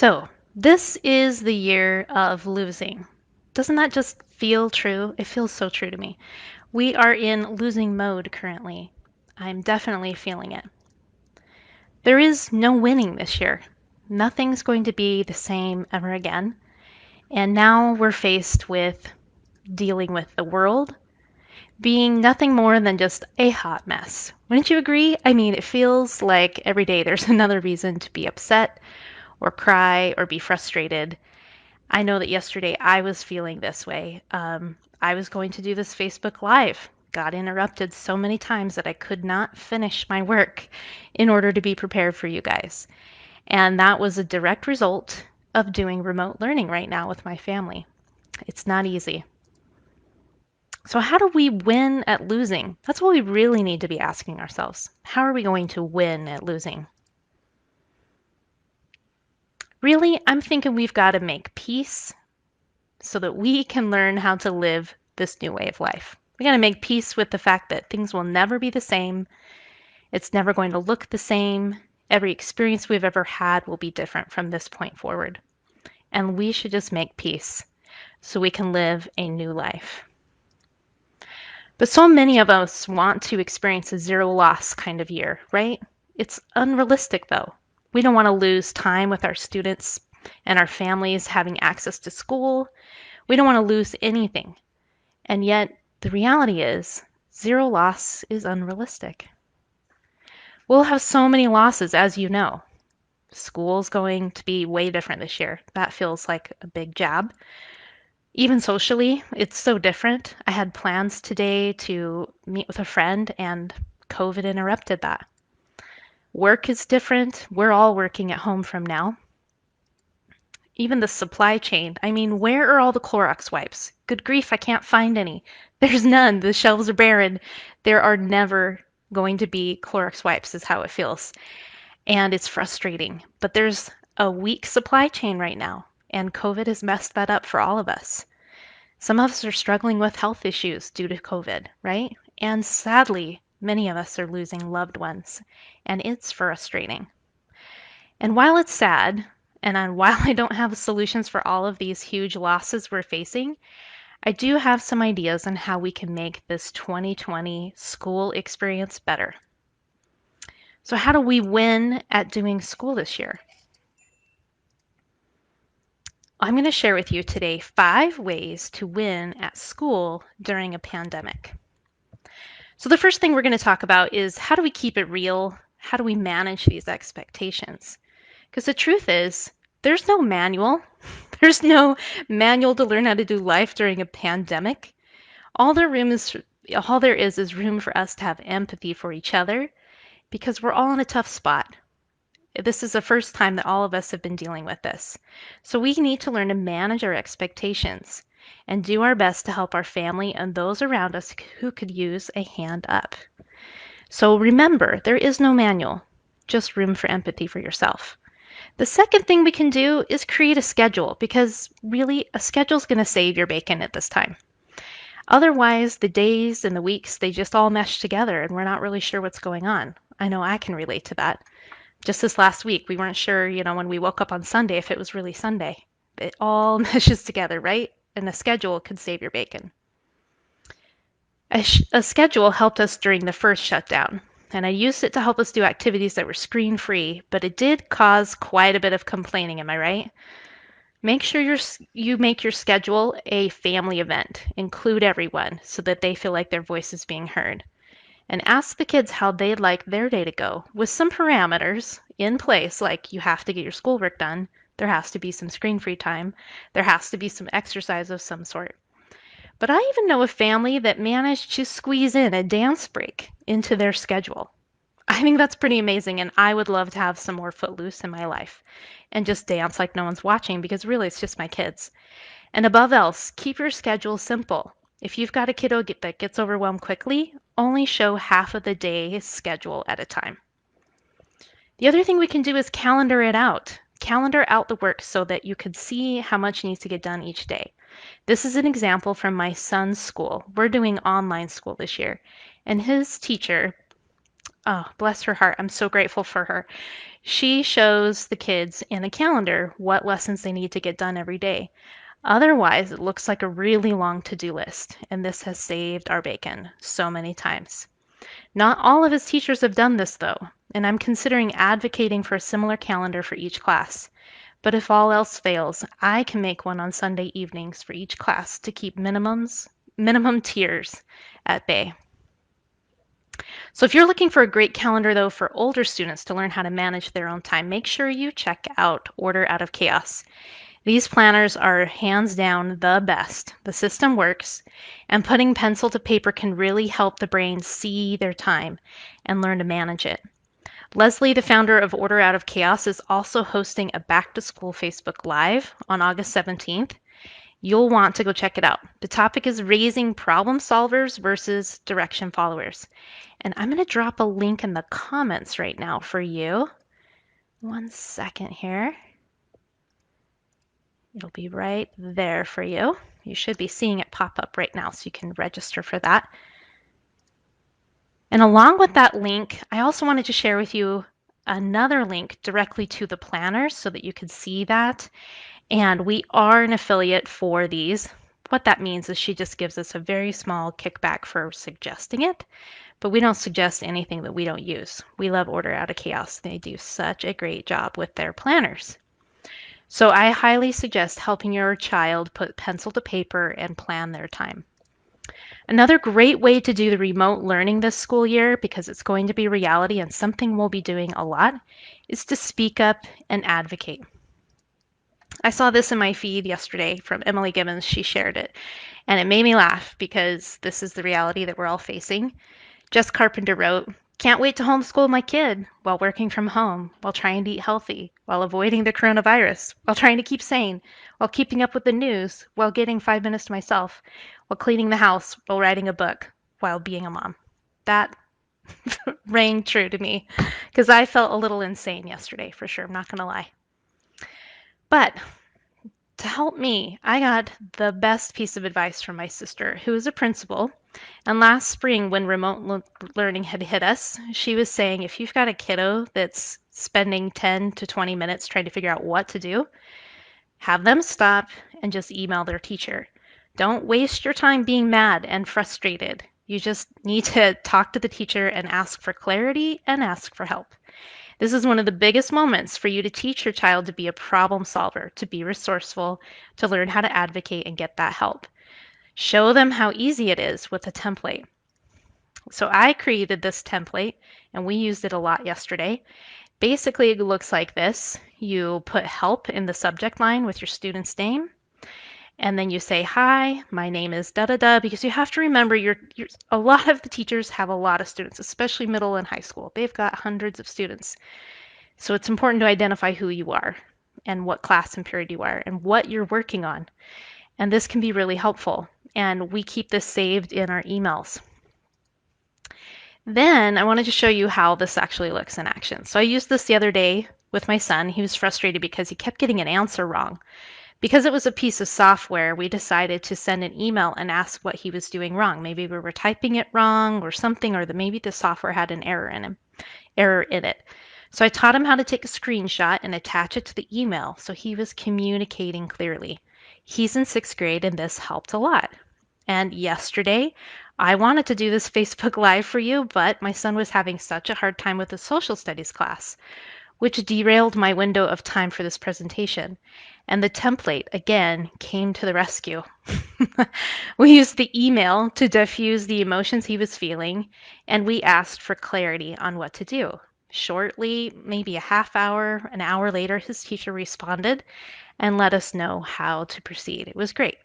So, this is the year of losing. Doesn't that just feel true? It feels so true to me. We are in losing mode currently. I'm definitely feeling it. There is no winning this year. Nothing's going to be the same ever again. And now we're faced with dealing with the world being nothing more than just a hot mess. Wouldn't you agree? I mean, it feels like every day there's another reason to be upset or cry or be frustrated. I know that yesterday I was feeling this way. I was going to do this Facebook Live, got interrupted so many times that I could not finish my work in order to be prepared for you guys. And that was a direct result of doing remote learning right now with my family. It's not easy. So, how do we win at losing? That's what we really need to be asking ourselves. How are we going to win at losing? Really, I'm thinking we've got to make peace so that we can learn how to live this new way of life. We got to make peace with the fact that things will never be the same. It's never going to look the same. Every experience we've ever had will be different from this point forward. And we should just make peace so we can live a new life. But so many of us want to experience a zero loss kind of year, right? It's unrealistic though. We don't want to lose time with our students and our families having access to school. We don't want to lose anything. And yet, the reality is, zero loss is unrealistic. We'll have so many losses, as you know. School's going to be way different this year. That feels like a big jab. Even socially, it's so different. I had plans today to meet with a friend, and COVID interrupted that. Work is different. We're all working at home from now. Even the supply chain. I mean, where are all the Clorox wipes? Good grief, I can't find any. There's none. The shelves are barren. There are never going to be Clorox wipes, is how it feels. And it's frustrating. But there's a weak supply chain right now, and COVID has messed that up for all of us. Some of us are struggling with health issues due to COVID, right? And sadly, many of us are losing loved ones, and it's frustrating. And while it's sad, and while I don't have solutions for all of these huge losses we're facing, I do have some ideas on how we can make this 2020 school experience better. So, how do we win at doing school this year? I'm going to share with you today 5 ways to win at school during a pandemic. So, the first thing we're going to talk about is how do we keep it real? How do we manage these expectations? Because the truth is, there's no manual. There's no manual to learn how to do life during a pandemic. All there room is all there is room for us to have empathy for each other because we're all in a tough spot. This is the first time that all of us have been dealing with this. So we need to learn to manage our expectations and do our best to help our family and those around us who could use a hand up. So remember, there is no manual, just room for empathy for yourself. The second thing we can do is create a schedule because really a schedule is going to save your bacon at this time. Otherwise, the days and the weeks, they just all mesh together and we're not really sure what's going on. I know I can relate to that. Just this last week, we weren't sure, when we woke up on Sunday if it was really Sunday. It all meshes together, right? And a schedule could save your bacon. A schedule helped us during the first shutdown, and I used it to help us do activities that were screen free, but it did cause quite a bit of complaining, am I right? Make sure you make your schedule a family event. Include everyone so that they feel like their voice is being heard. And ask the kids how they'd like their day to go with some parameters in place, like you have to get your schoolwork done, there has to be some screen-free time, there has to be some exercise of some sort. But I even know a family that managed to squeeze in a dance break into their schedule. I think that's pretty amazing, and I would love to have some more footloose in my life and just dance like no one's watching because really it's just my kids. And above else, keep your schedule simple. If you've got a kiddo that gets overwhelmed quickly, only show half of the day's schedule at a time. The other thing we can do is calendar it out. Calendar out the work so that you can see how much needs to get done each day. This is an example from my son's school. We're doing online school this year, and his teacher Oh, bless her heart. I'm so grateful for her. She shows the kids in a calendar what lessons they need to get done every day. Otherwise, it looks like a really long to-do list, and this has saved our bacon so many times. Not all of his teachers have done this, though, and I'm considering advocating for a similar calendar for each class. But if all else fails, I can make one on Sunday evenings for each class to keep minimum tiers at bay. So if you're looking for a great calendar, though, for older students to learn how to manage their own time, make sure you check out Order Out of Chaos. These planners are hands down the best. The system works, and putting pencil to paper can really help the brain see their time and learn to manage it. Leslie, the founder of Order Out of Chaos, is also hosting a back to school Facebook Live on August 17th. You'll want to go check it out. The topic is raising problem solvers versus direction followers. And I'm going to drop a link in the comments right now for you. 1 second here. It'll be right there for you. You should be seeing it pop up right now, so you can register for that. And along with that link, I also wanted to share with you another link directly to the planners so that you can see that. And we are an affiliate for these. What that means is she just gives us a very small kickback for suggesting it, but we don't suggest anything that we don't use. We love Order Out of Chaos. They do such a great job with their planners. So I highly suggest helping your child put pencil to paper and plan their time. Another great way to do the remote learning this school year, because it's going to be reality and something we'll be doing a lot, is to speak up and advocate. I saw this in my feed yesterday from Emily Gibbons. She shared it, and it made me laugh because this is the reality that we're all facing. Jess Carpenter wrote, "Can't wait to homeschool my kid while working from home, while trying to eat healthy, while avoiding the coronavirus, while trying to keep sane, while keeping up with the news, while getting 5 minutes to myself, while cleaning the house, while writing a book, while being a mom." That rang true to me because I felt a little insane yesterday, for sure. I'm not going to lie. But to help me, I got the best piece of advice from my sister, who is a principal. And last spring, when remote learning had hit us, she was saying if you've got a kiddo that's spending 10 to 20 minutes trying to figure out what to do, have them stop and just email their teacher. Don't waste your time being mad and frustrated. You just need to talk to the teacher and ask for clarity and ask for help. This is one of the biggest moments for you to teach your child to be a problem solver, to be resourceful, to learn how to advocate and get that help. Show them how easy it is with a template. So I created this template and we used it a lot yesterday. Basically, it looks like this. You put help in the subject line with your student's name. And then you say, "Hi, my name is da da da," because you have to remember a lot of the teachers have a lot of students, especially middle and high school. They've got hundreds of students. So it's important to identify who you are and what class and period you are and what you're working on. And this can be really helpful. And we keep this saved in our emails. Then I wanted to show you how this actually looks in action. So I used this the other day with my son. He was frustrated because he kept getting an answer wrong. Because it was a piece of software, we decided to send an email and ask what he was doing wrong. Maybe we were typing it wrong or something, or maybe the software had an error in it. So I taught him how to take a screenshot and attach it to the email so he was communicating clearly. He's in 6th grade and this helped a lot. And yesterday, I wanted to do this Facebook Live for you, but my son was having such a hard time with his social studies class, which derailed my window of time for this presentation. And the template, again, came to the rescue. We used the email to diffuse the emotions he was feeling, and we asked for clarity on what to do. Shortly, maybe a half hour, an hour later, his teacher responded and let us know how to proceed. It was great.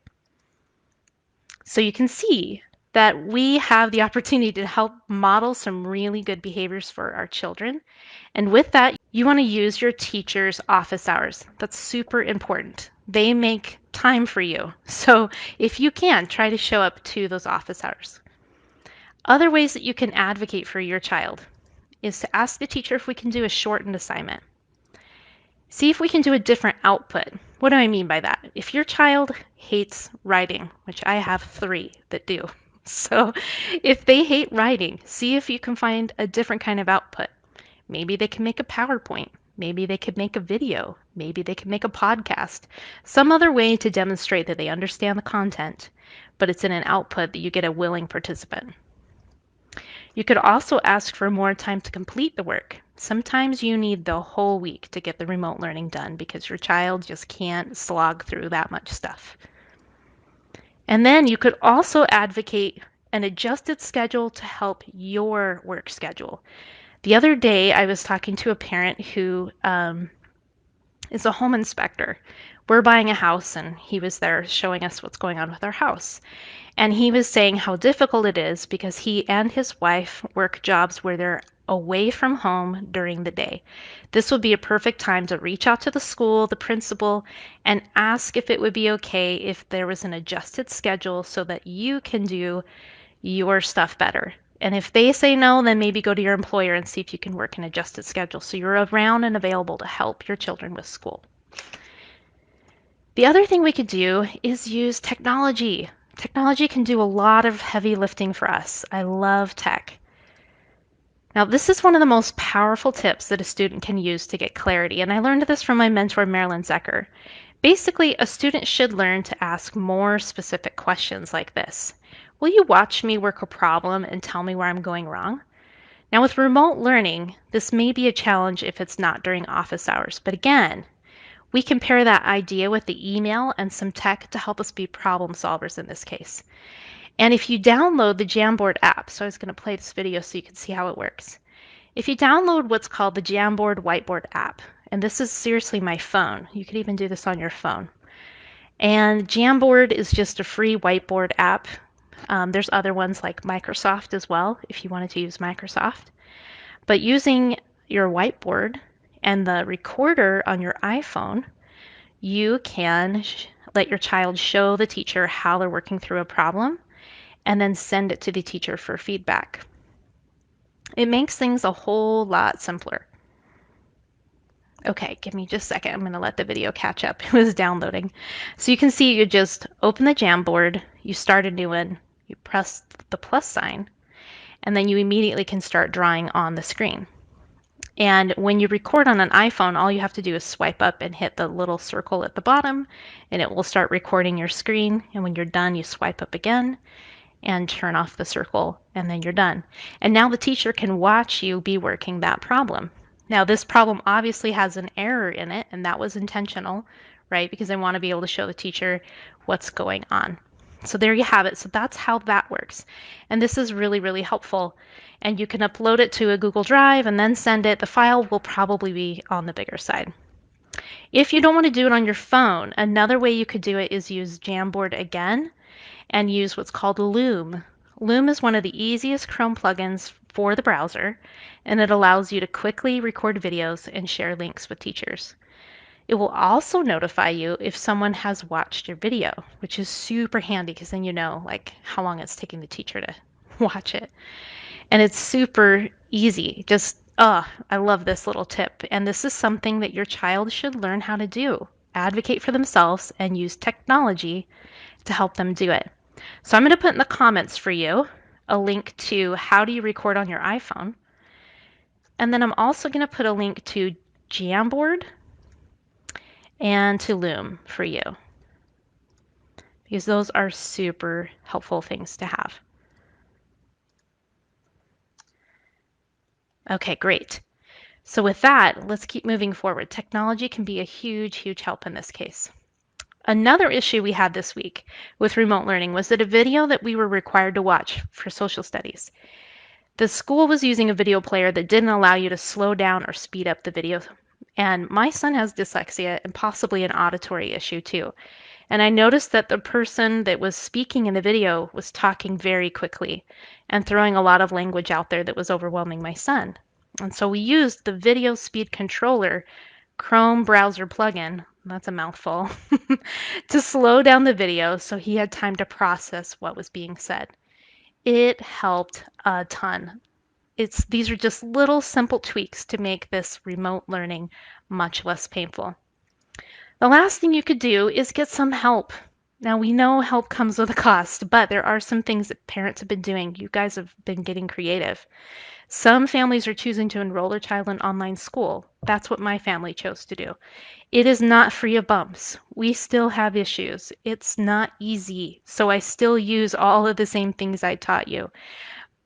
So you can see that we have the opportunity to help model some really good behaviors for our children. And with that, you want to use your teacher's office hours. That's super important. They make time for you. So if you can, try to show up to those office hours. Other ways that you can advocate for your child is to ask the teacher if we can do a shortened assignment. See if we can do a different output. What do I mean by that? If your child hates writing, which I have 3 that do, So if they hate writing, see if you can find a different kind of output. Maybe they can make a PowerPoint. Maybe they could make a video. Maybe they could make a podcast. Some other way to demonstrate that they understand the content, but it's in an output that you get a willing participant. You could also ask for more time to complete the work. Sometimes you need the whole week to get the remote learning done because your child just can't slog through that much stuff. And then you could also advocate an adjusted schedule to help your work schedule. The other day, I was talking to a parent who is a home inspector. We're buying a house, and he was there showing us what's going on with our house. And he was saying how difficult it is because he and his wife work jobs where they're away from home during the day. This would be a perfect time to reach out to the school, the principal, and ask if it would be okay if there was an adjusted schedule so that you can do your stuff better. And if they say no, then maybe go to your employer and see if you can work an adjusted schedule so you're around and available to help your children with school. The other thing we could do is use technology. Technology can do a lot of heavy lifting for us. I love tech. Now, this is one of the most powerful tips that a student can use to get clarity, and I learned this from my mentor, Marilyn Zecker. Basically, a student should learn to ask more specific questions like this. Will you watch me work a problem and tell me where I'm going wrong? Now, with remote learning, this may be a challenge if it's not during office hours, but again, we can pair that idea with the email and some tech to help us be problem solvers in this case. And if you download the Jamboard app, so I was going to play this video so you can see how it works. If you download what's called the Jamboard Whiteboard app, and this is seriously my phone, you could even do this on your phone. And Jamboard is just a free whiteboard app. There's other ones like Microsoft as well, if you wanted to use Microsoft. But using your whiteboard and the recorder on your iPhone, you can let your child show the teacher how they're working through a problem and then send it to the teacher for feedback. It makes things a whole lot simpler. Okay, give me just a second. I'm going to let the video catch up. It was downloading. So you can see you just open the Jamboard, you start a new one, you press the plus sign, and then you immediately can start drawing on the screen. And when you record on an iPhone, all you have to do is swipe up and hit the little circle at the bottom, and it will start recording your screen. And when you're done, you swipe up again and turn off the circle, and then you're done. And now the teacher can watch you be working that problem. Now, this problem obviously has an error in it, and that was intentional, right? Because I want to be able to show the teacher what's going on. So there you have it. So that's how that works. And this is really, really helpful. And you can upload it to a Google Drive and then send it. The file will probably be on the bigger side. If you don't want to do it on your phone, another way you could do it is use Jamboard again and use what's called Loom. Loom is one of the easiest Chrome plugins for the browser, and it allows you to quickly record videos and share links with teachers. It will also notify you if someone has watched your video, which is super handy because then you know like how long it's taking the teacher to watch it. And it's super easy. Just, I love this little tip. And this is something that your child should learn how to do. Advocate for themselves and use technology to help them do it. So I'm going to put in the comments for you a link to how do you record on your iPhone. And then I'm also going to put a link to Jamboard and to Loom for you, because those are super helpful things to have. Okay, great. So with that, let's keep moving forward. Technology can be a huge, huge help in this case. Another issue we had this week with remote learning was that a video that we were required to watch for social studies. The school was using a video player that didn't allow you to slow down or speed up the video. And my son has dyslexia and possibly an auditory issue too. And I noticed that the person that was speaking in the video was talking very quickly and throwing a lot of language out there that was overwhelming my son. And so we used the video speed controller Chrome browser plugin, that's a mouthful, to slow down the video so he had time to process what was being said. It helped a ton. These are just little simple tweaks to make this remote learning much less painful. The last thing you could do is get some help. Now we know help comes with a cost, but there are some things that parents have been doing. You guys have been getting creative. Some families are choosing to enroll their child in online school. That's what my family chose to do. It is not free of bumps. We still have issues. It's not easy. So I still use all of the same things I taught you,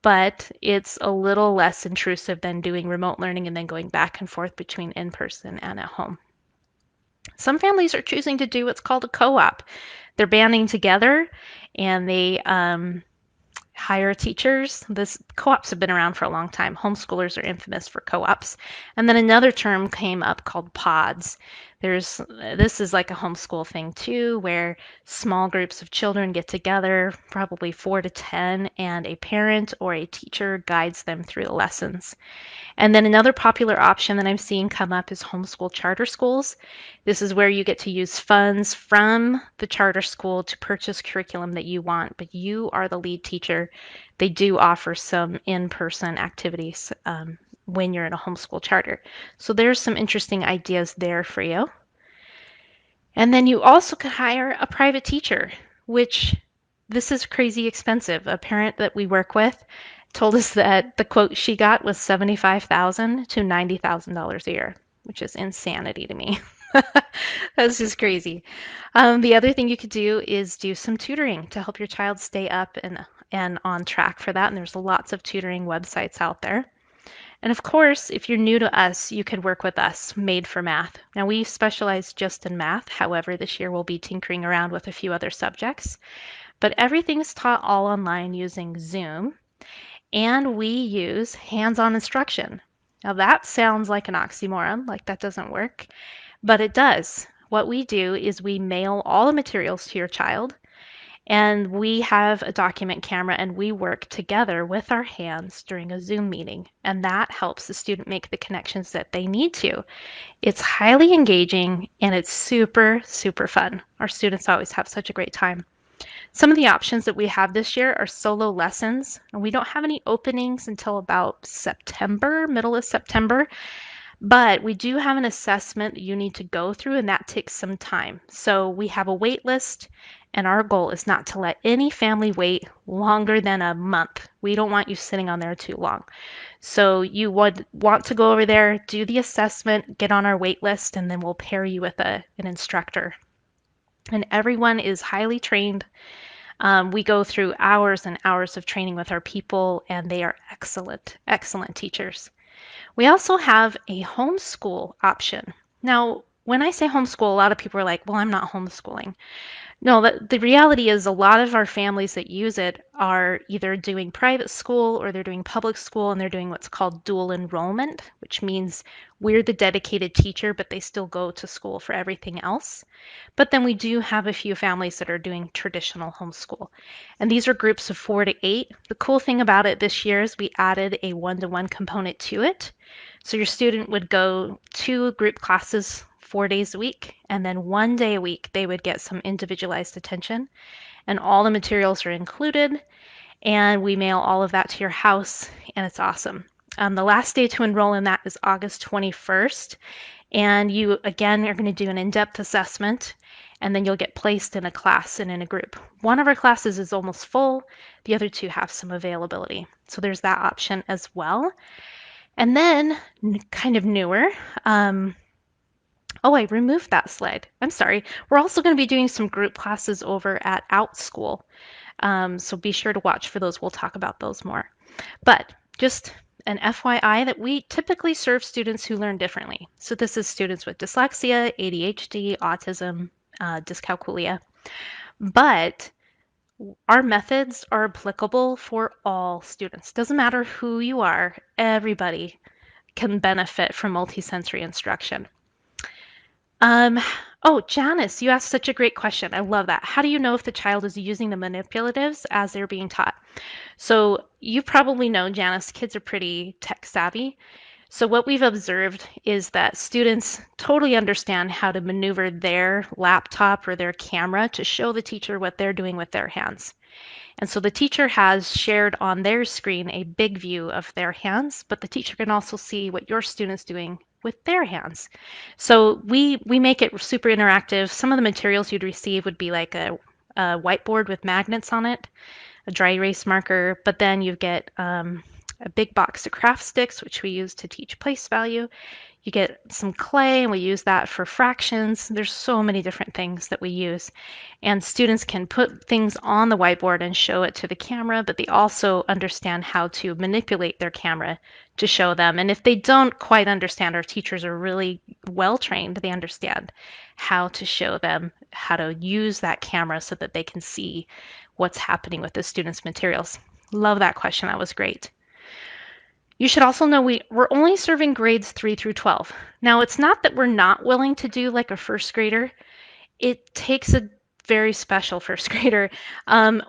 but it's a little less intrusive than doing remote learning and then going back and forth between in person and at home. Some families are choosing to do what's called a co op. They're banding together and they hire teachers. This co-ops have been around for a long time. Homeschoolers are infamous for co-ops. And then another term came up called pods. There's this is like a homeschool thing too, where small groups of children get together, probably 4 to 10, and a parent or a teacher guides them through the lessons. And then another popular option that I'm seeing come up is homeschool charter schools. This is where you get to use funds from the charter school to purchase curriculum that you want, but you are the lead teacher. They do offer some in-person activities when you're in a homeschool charter. So there's some interesting ideas there for you. And then you also could hire a private teacher, which this is crazy expensive. A parent that we work with told us that the quote she got was $75,000 to $90,000 a year, which is insanity to me. That's just crazy. The other thing you could do is do some tutoring to help your child stay up and on track for that. And there's lots of tutoring websites out there. And of course, if you're new to us, you could work with us, Made for Math. Now, we specialize just in math. However, this year we'll be tinkering around with a few other subjects. But everything's taught all online using Zoom, and we use hands-on instruction. Now, that sounds like an oxymoron, like that doesn't work, but it does. What we do is we mail all the materials to your child, and we have a document camera and we work together with our hands during a Zoom meeting. And that helps the student make the connections that they need to. It's highly engaging and it's super, super fun. Our students always have such a great time. Some of the options that we have this year are solo lessons, and we don't have any openings until about September, middle of September. But we do have an assessment that you need to go through, and that takes some time. So we have a wait list, and our goal is not to let any family wait longer than a month. We don't want you sitting on there too long. So you would want to go over there, do the assessment, get on our wait list, and then we'll pair you with an instructor. And everyone is highly trained. We go through hours and hours of training with our people, and they are excellent, excellent teachers. We also have a homeschool option. Now, when I say homeschool, a lot of people are like, well, I'm not homeschooling. No, the reality is a lot of our families that use it are either doing private school or they're doing public school and they're doing what's called dual enrollment, which means we're the dedicated teacher, but they still go to school for everything else. But then we do have a few families that are doing traditional homeschool. And these are groups of 4 to 8. The cool thing about it this year is we added a one-to-one component to it. So your student would go to group classes 4 days a week, and then 1 day a week they would get some individualized attention. And all the materials are included, and we mail all of that to your house, and it's awesome. The last day to enroll in that is August 21st, and you again are going to do an in-depth assessment, and then you'll get placed in a class and in a group. One of our classes is almost full, the other two have some availability. So there's that option as well. And then, kind of newer, oh, I removed that slide. I'm sorry. We're also going to be doing some group classes over at OutSchool. So be sure to watch for those. We'll talk about those more. But just an FYI that we typically serve students who learn differently. So this is students with dyslexia, ADHD, autism, dyscalculia. But our methods are applicable for all students. Doesn't matter who you are, everybody can benefit from multisensory instruction. Oh, Janice, you asked such a great question. I love that. How do you know if the child is using the manipulatives as they're being taught? So you probably know, Janice, kids are pretty tech savvy. So what we've observed is that students totally understand how to maneuver their laptop or their camera to show the teacher what they're doing with their hands. And so the teacher has shared on their screen a big view of their hands, but the teacher can also see what your student's doing with their hands. So we make it super interactive. Some of the materials you'd receive would be like a a whiteboard with magnets on it, a dry erase marker, but then you get a big box of craft sticks, which we use to teach place value. You get some clay, and we use that for fractions. There's so many different things that we use. And students can put things on the whiteboard and show it to the camera, but they also understand how to manipulate their camera to show them. And if they don't quite understand, our teachers are really well trained. They understand how to show them how to use that camera so that they can see what's happening with the students' materials. Love that question. That was great. You should also know we're only serving grades 3 through 12. Now, it's not that we're not willing to do like a first grader. It takes a very special first grader,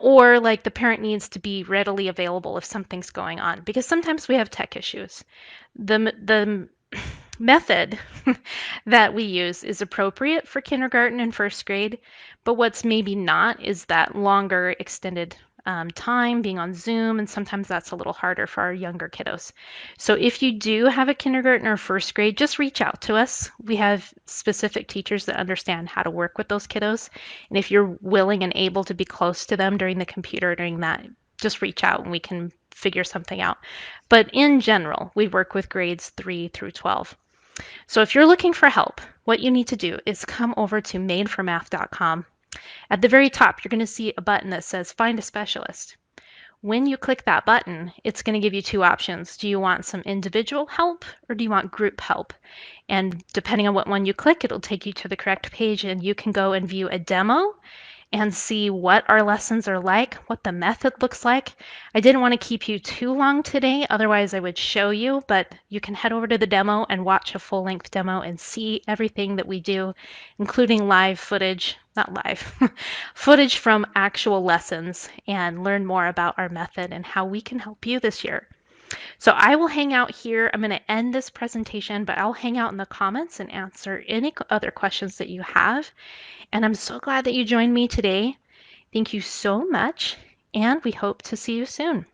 or like the parent needs to be readily available if something's going on, because sometimes we have tech issues. The method that we use is appropriate for kindergarten and first grade, but what's maybe not is that longer extended time being on Zoom, and sometimes that's a little harder for our younger kiddos. So if you do have a kindergarten or first grade, just reach out to us. We have specific teachers that understand how to work with those kiddos. And if you're willing and able to be close to them during the computer during that, just reach out and we can figure something out. But in general, we work with grades 3 through 12. So if you're looking for help, what you need to do is come over to madeformath.com. At the very top, you're going to see a button that says Find a Specialist. When you click that button, it's going to give you two options. Do you want some individual help or do you want group help? And depending on what one you click, it'll take you to the correct page and you can go and view a demo and see what our lessons are like, what the method looks like. I didn't want to keep you too long today, otherwise I would show you, but you can head over to the demo and watch a full-length demo and see everything that we do, including live footage, not live, footage from actual lessons, and learn more about our method and how we can help you this year. So I will hang out here. I'm going to end this presentation, but I'll hang out in the comments and answer any other questions that you have. And I'm so glad that you joined me today. Thank you so much, and we hope to see you soon.